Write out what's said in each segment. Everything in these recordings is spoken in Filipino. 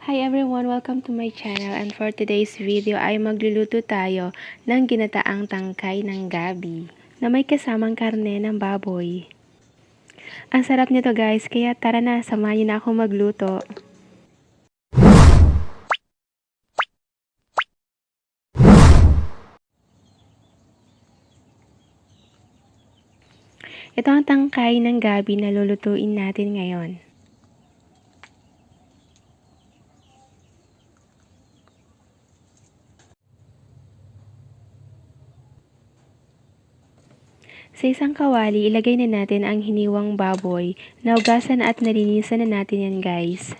Hi everyone! Welcome to my channel, and for today's video ay magluluto tayo ng ginataang tangkay ng gabi na may kasamang karne ng baboy. Ang sarap nito guys, kaya tara na, samahan niyo na ako magluto. Ito ang tangkay ng gabi na lulutuin natin ngayon. Sa isang kawali, ilagay na natin ang hiniwang baboy. Naugasan at nalinisan na natin yan guys.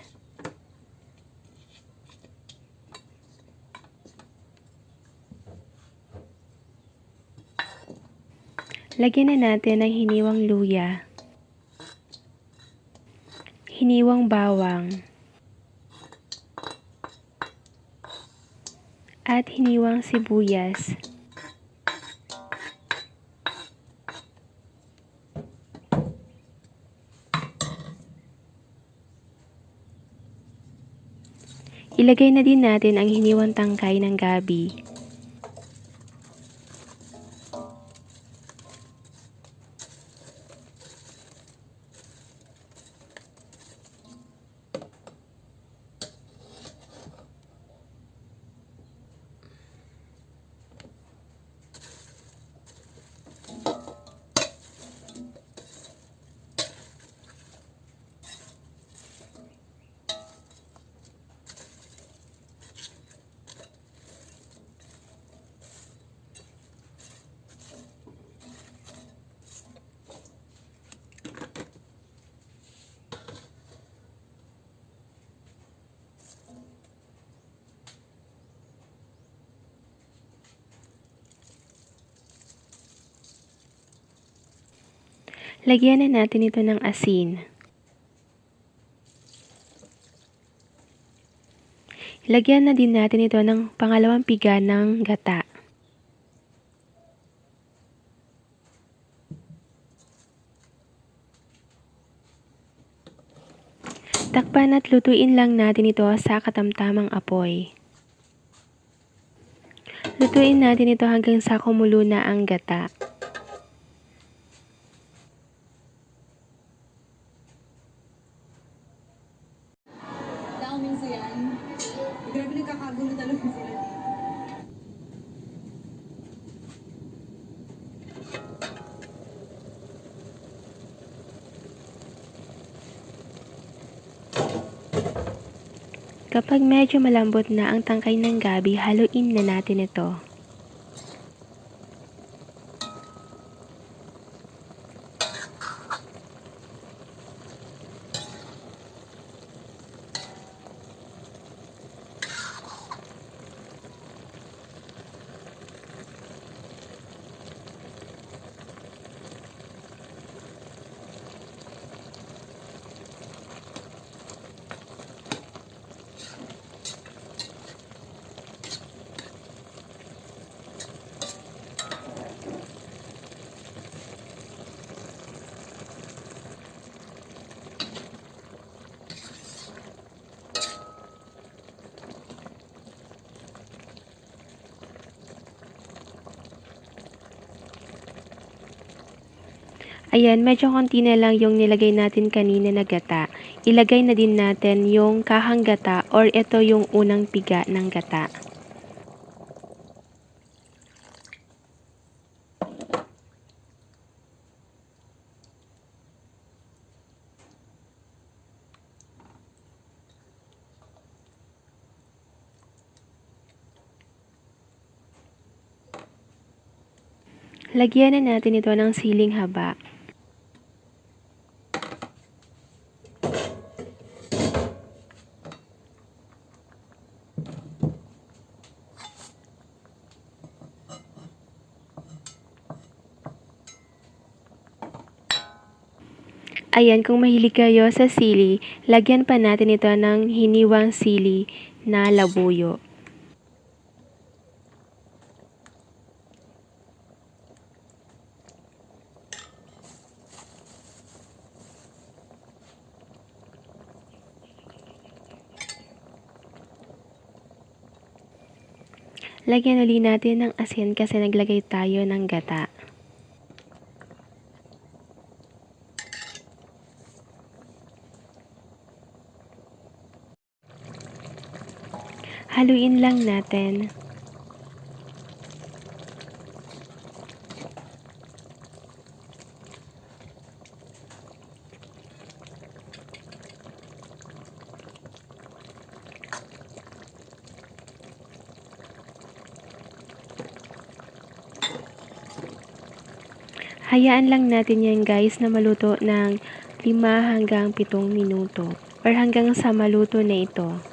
Lagyan na natin ang hiniwang luya, hiniwang bawang, at hiniwang sibuyas. Ilagay na din natin ang hiniwang tangkay ng gabi. Lagyan na natin ito ng asin. Lagyan na din natin ito ng pangalawang piga ng gata. Takpan at lutuin lang natin ito sa katamtamang apoy. Lutuin natin ito hanggang sa kumulo na ang gata. Minsan yan. Grabe nagkakagulo talaga sila dito. Kapag medyo malambot na ang tangkay ng gabi, haluin na natin ito. Ayan, medyo konti na lang yung nilagay natin kanina na gata. Ilagay na din natin yung kahang gata or ito yung unang piga ng gata. Lagyan na natin ito ng siling haba. Ayan, kung mahilig kayo sa sili, lagyan pa natin ito ng hiniwang sili na labuyo. Lagyan uli natin ng asin kasi naglagay tayo ng gata. Haluin lang natin. Hayaan lang natin yan guys na maluto ng 5 hanggang 7 minuto or hanggang sa maluto na ito.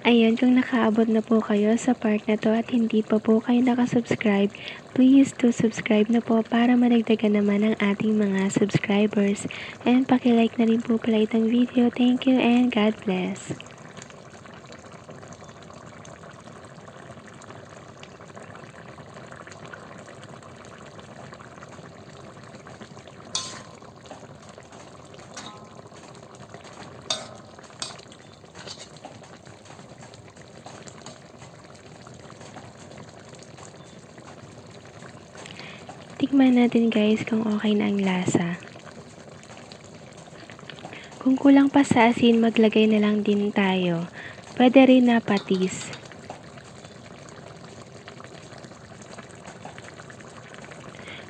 Ayan, kung nakaabot na po kayo sa part na to at hindi pa po kayo nakasubscribe, please to subscribe na po para madagdagan naman ang ating mga subscribers. And pakilike na rin po pala itong video. Thank you and God bless. Tikman natin guys kung okay na ang lasa. Kung kulang pa sa asin, maglagay na lang din tayo. Pwede rin na patis.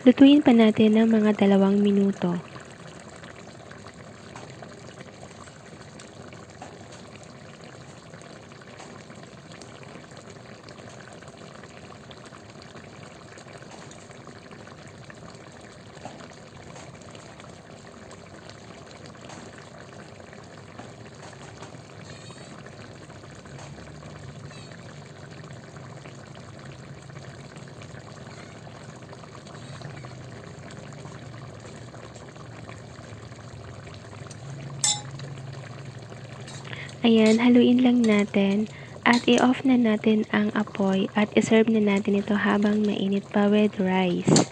Lutuin pa natin ng mga 2 minuto. Ayan, haluin lang natin at i-off na natin ang apoy at iserve na natin ito habang mainit pa with rice.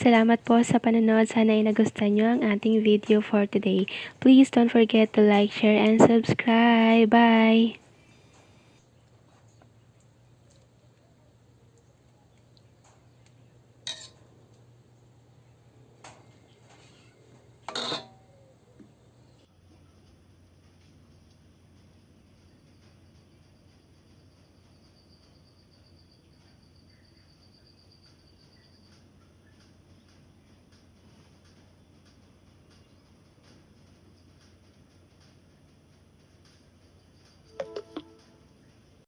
Salamat po sa panonood. Sana ay nagustuhan nyo ang ating video for today. Please don't forget to like, share, and subscribe. Bye!